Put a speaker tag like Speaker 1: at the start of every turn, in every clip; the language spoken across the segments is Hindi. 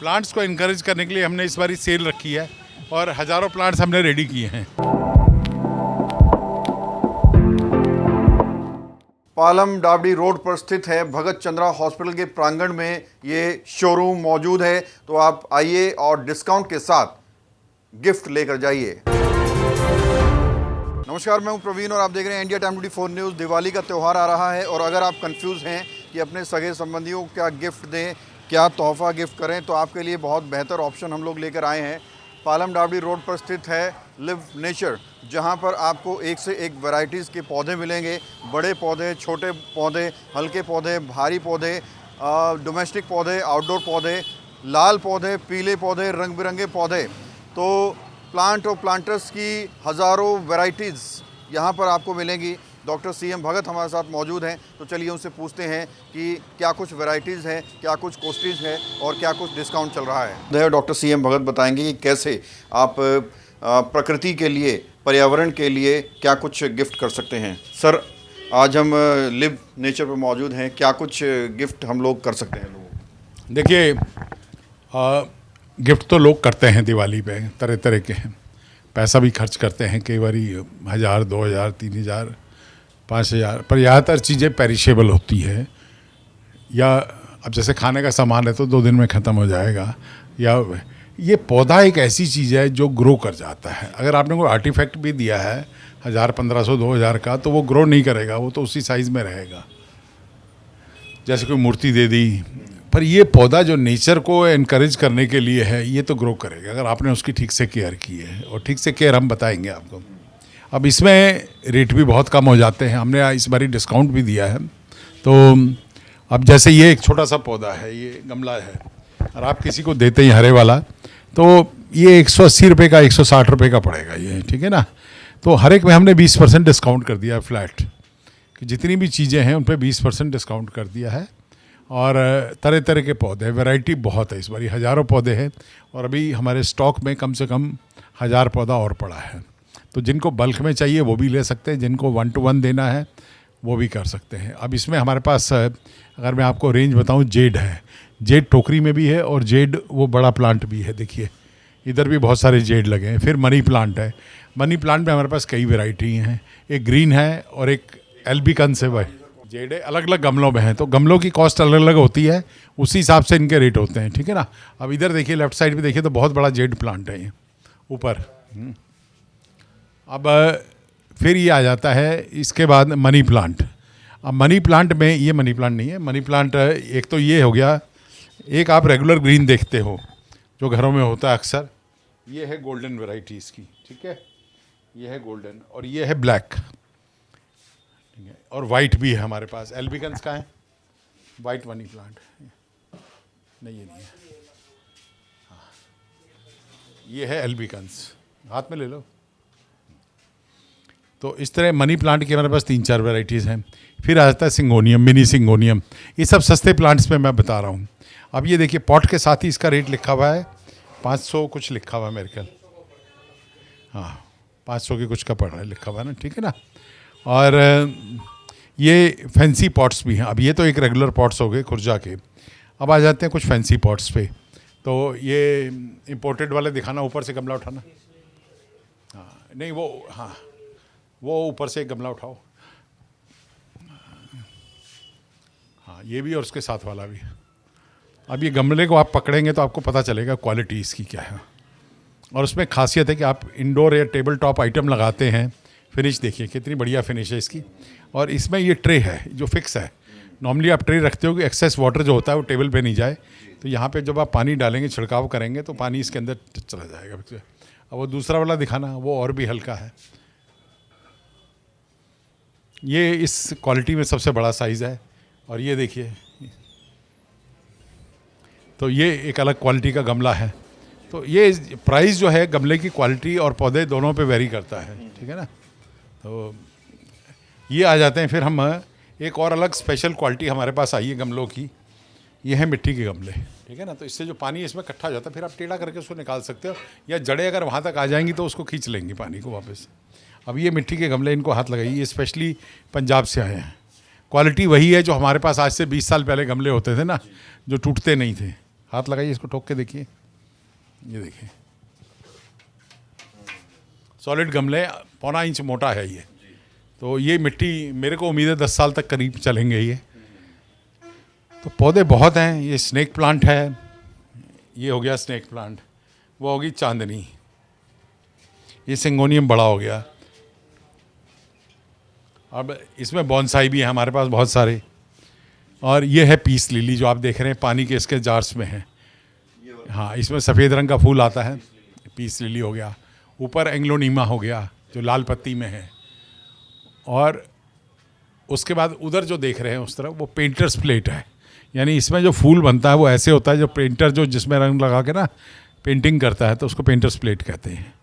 Speaker 1: प्लांट्स को इनकरेज करने के लिए हमने इस बारी सेल रखी है और हज़ारों प्लांट्स हमने रेडी किए हैं।
Speaker 2: पालम डाबडी रोड पर स्थित है भगत चंद्रा हॉस्पिटल के प्रांगण में ये शोरूम मौजूद है। तो आप आइए और डिस्काउंट के साथ गिफ्ट लेकर जाइए। नमस्कार, मैं हूं प्रवीण और आप देख रहे हैं इंडिया टाइम 24 न्यूज़। दिवाली का त्यौहार आ रहा है और अगर आप कंफ्यूज हैं कि अपने सगे संबंधियों को क्या गिफ्ट दें, क्या तोहफा गिफ्ट करें, तो आपके लिए बहुत बेहतर ऑप्शन हम लोग लेकर आए हैं। पालम डाबडी रोड पर स्थित है लिव नेचर, जहां पर आपको एक से एक वैरायटीज़ के पौधे मिलेंगे। बड़े पौधे, छोटे पौधे, हल्के पौधे, भारी पौधे, डोमेस्टिक पौधे, आउटडोर पौधे, लाल पौधे, पीले पौधे, रंग बिरंगे पौधे। तो प्लांट और प्लांटर्स की हज़ारों वैरायटीज़ यहाँ पर आपको मिलेंगी। डॉक्टर CM भगत हमारे साथ मौजूद हैं, तो चलिए उनसे पूछते हैं कि क्या कुछ वैरायटीज़ हैं, क्या कुछ कॉस्टेज है और क्या कुछ डिस्काउंट चल रहा है। डॉक्टर CM भगत बताएंगे कि कैसे आप प्रकृति के लिए, पर्यावरण के लिए क्या कुछ गिफ्ट कर सकते हैं। सर, आज हम लिव नेचर पर मौजूद हैं, क्या कुछ गिफ्ट हम लोग कर सकते हैं लोगों को?
Speaker 1: देखिए, गिफ्ट तो लोग करते हैं दिवाली पे, तरह तरह के हैं। पैसा भी खर्च करते हैं, कई बार 1000, 2000, 3000, 5000, पर ज़्यादातर चीज़ें पेरिशेबल होती है। या अब जैसे खाने का सामान है तो 2 दिन में ख़त्म हो जाएगा। या ये पौधा एक ऐसी चीज़ है जो ग्रो कर जाता है। अगर आपने कोई आर्टिफैक्ट भी दिया है 1000, 1500, 2000 का, तो वो ग्रो नहीं करेगा, वो तो उसी साइज़ में रहेगा। जैसे कोई मूर्ति दे दी, पर ये पौधा जो नेचर को एनकरेज करने के लिए है, ये तो ग्रो करेगा अगर आपने उसकी ठीक से केयर की है। और ठीक से केयर हम बताएंगे आपको। अब इसमें रेट भी बहुत कम हो जाते हैं, हमने इस बारी डिस्काउंट भी दिया है। तो अब जैसे ये एक छोटा सा पौधा है, ये गमला है, और आप किसी को देते हैं हरे वाला, तो ये 180 रुपये का, 160 रुपये का पड़ेगा ये, ठीक है ना। तो हर एक में हमने 20% डिस्काउंट कर दिया है फ्लैट, कि जितनी भी चीज़ें हैं उन पर 20% डिस्काउंट कर दिया है। और तरह तरह के पौधे, वैरायटी बहुत है, इस बारी हज़ारों पौधे हैं। और अभी हमारे स्टॉक में कम से कम 1000 पौधा और पड़ा है। तो जिनको बल्क में चाहिए वो भी ले सकते हैं, जिनको 1 to 1 देना है वो भी कर सकते हैं। अब इसमें हमारे पास, अगर मैं आपको रेंज बताऊं, जेड है, जेड टोकरी में भी है और जेड वो बड़ा प्लांट भी है। देखिए इधर भी बहुत सारे जेड लगे हैं। फिर मनी प्लांट है, मनी प्लांट में हमारे पास कई वैरायटी हैं। एक ग्रीन है और एक एल्बिकन्स है, वह जेड है। अलग अलग गमलों में हैं, तो गमलों की कॉस्ट अलग अलग होती है, उसी हिसाब से इनके रेट होते हैं, ठीक है ना। अब इधर देखिए, लेफ्ट साइड पे देखिए, तो बहुत बड़ा जेड प्लांट है ये ऊपर। अब फिर ये आ जाता है इसके बाद मनी प्लांट। अब मनी प्लांट में, ये मनी प्लांट नहीं है, मनी प्लांट एक तो ये हो गया, एक आप रेगुलर ग्रीन देखते हो जो घरों में होता है अक्सर, ये है गोल्डन वैरायटी इसकी, ठीक है। ये है गोल्डन और ये है ब्लैक, ठीक है। और वाइट भी है हमारे पास। एल्बिकन्स का है वाइट मनी प्लांट, नहीं ये नहीं है, हाँ ये है एल्बिकन्स, हाथ में ले लो। तो इस तरह मनी प्लांट की हमारे पास 3-4 वैरायटीज़ हैं। फिर आ जाता है सिंगोनियम, मिनी सिंगोनियम। ये सब सस्ते प्लांट्स में मैं बता रहा हूँ। अब ये देखिए, पॉट के साथ ही इसका रेट लिखा हुआ है, 500 कुछ लिखा हुआ है मेरे ख्याल, हाँ 500 की कुछ का पड़ रहा है, लिखा हुआ है ना, ठीक है ना। और ये फैंसी पॉट्स भी हैं। अब ये तो एक रेगुलर पॉट्स हो गए खुर्जा के। अब आ जाते हैं कुछ फैंसी पॉट्स पे। तो ये इम्पोर्टेड वाले दिखाना, ऊपर से गमला उठाना, हाँ नहीं वो, हाँ वो ऊपर से एक गमला उठाओ, हाँ ये भी और उसके साथ वाला भी। अब ये गमले को आप पकड़ेंगे तो आपको पता चलेगा क्वालिटी इसकी क्या है। और उसमें खासियत है कि आप इंडोर या टेबल टॉप आइटम लगाते हैं। फिनिश देखिए कितनी बढ़िया फिनिश है इसकी। और इसमें ये ट्रे है जो फिक्स है। नॉर्मली आप ट्रे रखते हो कि एक्सेस वाटर जो होता है वो टेबल पे नहीं जाए, तो यहाँ पे जब आप पानी डालेंगे, छिड़काव करेंगे, तो पानी इसके अंदर चला जाएगा। अब वो दूसरा वाला दिखाना, वो और भी हल्का है। ये इस क्वालिटी में सबसे बड़ा साइज़ है। और ये देखिए, तो ये एक अलग क्वालिटी का गमला है। तो ये प्राइस जो है गमले की क्वालिटी और पौधे दोनों पे वेरी करता है, ठीक है ना। तो ये आ जाते हैं। फिर हम एक और अलग स्पेशल क्वालिटी हमारे पास आई है गमलों की, ये है मिट्टी के गमले, ठीक है ना। तो इससे जो पानी इसमें इकट्ठा हो जाता है, फिर आप टेढ़ा करके उसको निकाल सकते हो, या जड़ें अगर वहाँ तक आ जाएंगी तो उसको खींच लेंगी पानी को वापस। अब ये मिट्टी के गमले, इनको हाथ लगाइए, ये स्पेशली पंजाब से आए हैं। क्वालिटी वही है जो हमारे पास आज से 20 साल पहले गमले होते थे ना, जो टूटते नहीं थे, हाथ लगाइए, इसको ठोक के देखिए, ये देखिए सॉलिड गमले, 1.25 इंच मोटा है ये। तो ये मिट्टी मेरे को उम्मीद है 10 साल तक करीब चलेंगे ये। तो पौधे बहुत हैं। ये स्नेक प्लांट है, ये हो गया स्नेक प्लांट, वो होगी चांदनी, ये सिंगोनियम बड़ा हो गया। अब इसमें बॉन्साई भी है हमारे पास बहुत सारे। और ये है पीस लिली जो आप देख रहे हैं, पानी के इसके जार्स में है। हाँ, इसमें सफ़ेद रंग का फूल आता है, पीस लिली हो गया। ऊपर एंग्लोनीमा हो गया जो लाल पत्ती में है। और उसके बाद उधर जो देख रहे हैं उस तरफ, वो पेंटर्स प्लेट है। यानी इसमें जो फूल बनता है वो ऐसे होता है, जो पेंटर जो जिसमें रंग लगा के ना पेंटिंग करता है तो उसको पेंटर्स प्लेट कहते हैं।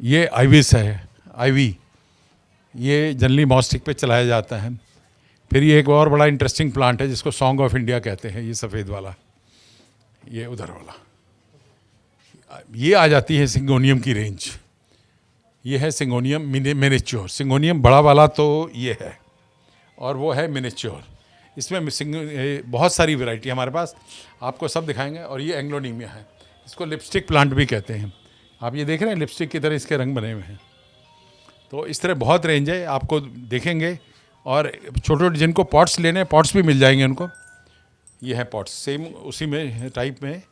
Speaker 1: ये आइविस है, आइवी, ये जनरली मॉस्टिक पे चलाया जाता है। फिर ये एक और बड़ा इंटरेस्टिंग प्लांट है जिसको सॉन्ग ऑफ इंडिया कहते हैं, ये सफ़ेद वाला, ये उधर वाला। ये आ जाती है सिंगोनियम की रेंज। ये है सिंगोनियम मिनिच्योर। सिंगोनियम बड़ा वाला तो ये है, और वो है मिनिच्योर। इसमें बहुत सारी वैरायटी हमारे पास, आपको सब दिखाएंगे। और ये एंग्लोनीमिया है, इसको लिपस्टिक प्लांट भी कहते हैं। आप ये देख रहे हैं लिपस्टिक की तरह इसके रंग बने हुए हैं। तो इस तरह बहुत रेंज है, आपको देखेंगे। और छोटे छोटे जिनको पॉट्स लेने हैं, पॉट्स भी मिल जाएंगे उनको। ये है पॉट्स, सेम उसी में टाइप में।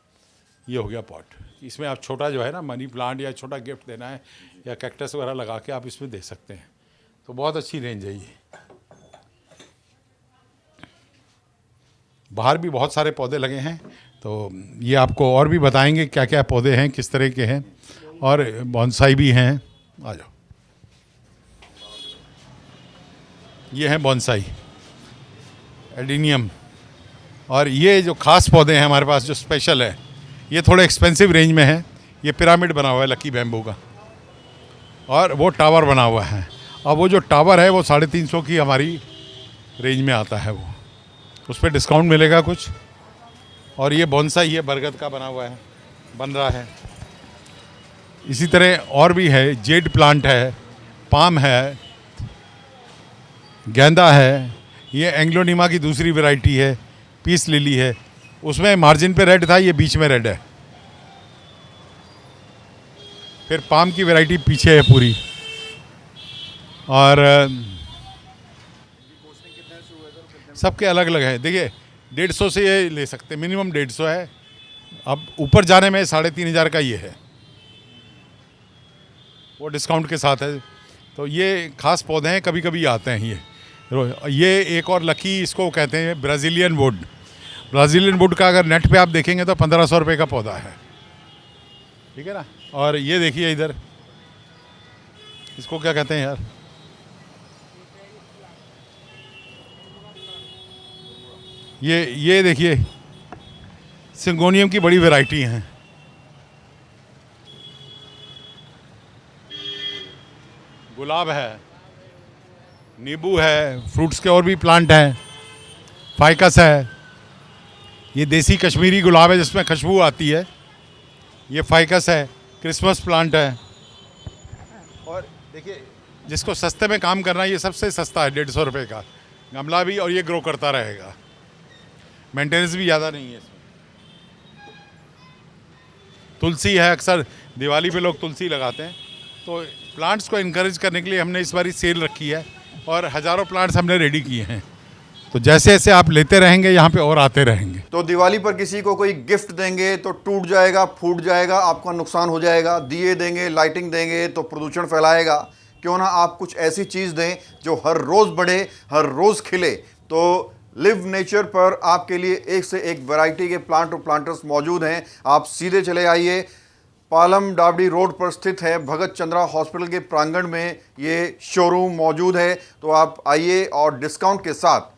Speaker 1: ये हो गया पॉट। इसमें आप छोटा जो है ना मनी प्लांट या छोटा गिफ्ट देना है या कैक्टस वगैरह लगा के आप इसमें दे सकते हैं। तो बहुत अच्छी रेंज है ये। बाहर भी बहुत सारे पौधे लगे हैं, तो ये आपको और भी बताएंगे क्या क्या पौधे हैं, किस तरह के हैं। और बॉन्साई भी हैं, आ जाओ। ये हैं बॉन्साई, एडिनियम। और ये जो खास पौधे हैं हमारे पास जो स्पेशल है, ये थोड़े एक्सपेंसिव रेंज में है। ये पिरामिड बना हुआ है लकी बैम्बू का, और वो टावर बना हुआ है। और वो जो टावर है वो 350 की हमारी रेंज में आता है, वो उस पर डिस्काउंट मिलेगा कुछ। और ये बॉन्साई है, बरगद का बना हुआ है, बन रहा है। इसी तरह और भी है, जेड प्लांट है, पाम है, गेंदा है। ये एंग्लोनीमा की दूसरी वैरायटी है, पीस लिली है। उसमें मार्जिन पे रेड था, ये बीच में रेड है। फिर पाम की वैरायटी पीछे है पूरी। और सबके अलग अलग है। देखिए 150 से ये ले सकते हैं, मिनिमम 150 है। अब ऊपर जाने में 3500 का ये है, वो डिस्काउंट के साथ है। तो ये खास पौधे हैं, कभी कभी आते हैं ये एक और लकी, इसको कहते हैं ब्राज़ीलियन वुड। ब्राज़ीलियन वुड का अगर नेट पे आप देखेंगे तो 1500 रुपये का पौधा है, ठीक है ना। और ये देखिए इधर, इसको क्या कहते हैं यार, ये देखिए सिंगोनियम की बड़ी वैरायटी हैं। गुलाब है, नींबू है, फ्रूट्स के और भी प्लांट हैं, फाइकस है। ये देसी कश्मीरी गुलाब है जिसमें खुशबू आती है, ये फाइकस है। क्रिसमस प्लांट है। और देखिए जिसको सस्ते में काम करना है, ये सबसे सस्ता है, 150 रुपये का गमला भी, और ये ग्रो करता रहेगा, मेंटेनेंस भी ज़्यादा नहीं है इसमें। तुलसी है, अक्सर दिवाली पे लोग तुलसी लगाते हैं। तो प्लांट्स को इनकरेज करने के लिए हमने इस बारी सेल रखी है, और हज़ारों प्लांट्स हमने रेडी किए हैं। तो जैसे जैसे आप लेते रहेंगे यहाँ पे और आते रहेंगे।
Speaker 2: तो दिवाली पर किसी को कोई गिफ्ट देंगे तो टूट जाएगा, फूट जाएगा, आपका नुकसान हो जाएगा। दिए देंगे, लाइटिंग देंगे तो प्रदूषण फैलाएगा। क्यों ना आप कुछ ऐसी चीज़ दें जो हर रोज़ बढ़े, हर रोज़ खिले। तो लिव नेचर पर आपके लिए एक से एक वैरायटी के प्लांट और प्लांटर्स मौजूद हैं। आप सीधे चले आइए, पालम डाबड़ी रोड पर स्थित है, भगत चंद्रा हॉस्पिटल के प्रांगण में ये शोरूम मौजूद है। तो आप आइए और डिस्काउंट के साथ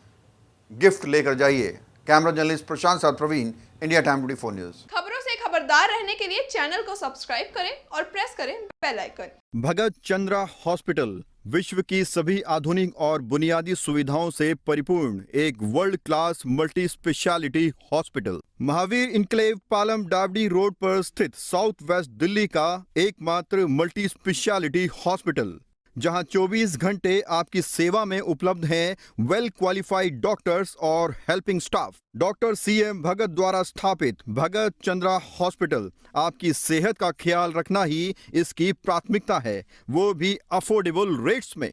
Speaker 2: गिफ्ट लेकर जाइए। कैमरा जर्नलिस्ट प्रशांत साथ प्रवीण, इंडिया टाइम 24 न्यूज़।
Speaker 3: खबरों से खबरदार रहने के लिए चैनल को सब्सक्राइब करें और प्रेस करें बेल आइकन।
Speaker 2: भगत चंद्रा हॉस्पिटल विश्व की सभी आधुनिक और बुनियादी सुविधाओं से परिपूर्ण एक world class multi speciality hospital, Mahavir enclave, Palam Dabri road पर स्थित साउथ वेस्ट दिल्ली का एकमात्र मल्टी स्पेशलिटी हॉस्पिटल, जहां 24 घंटे आपकी सेवा में उपलब्ध हैं वेल क्वालिफाइड डॉक्टर्स और हेल्पिंग स्टाफ। डॉक्टर CM भगत द्वारा स्थापित भगत चंद्रा हॉस्पिटल आपकी सेहत का ख्याल रखना ही इसकी प्राथमिकता है, वो भी अफोर्डेबल रेट्स में।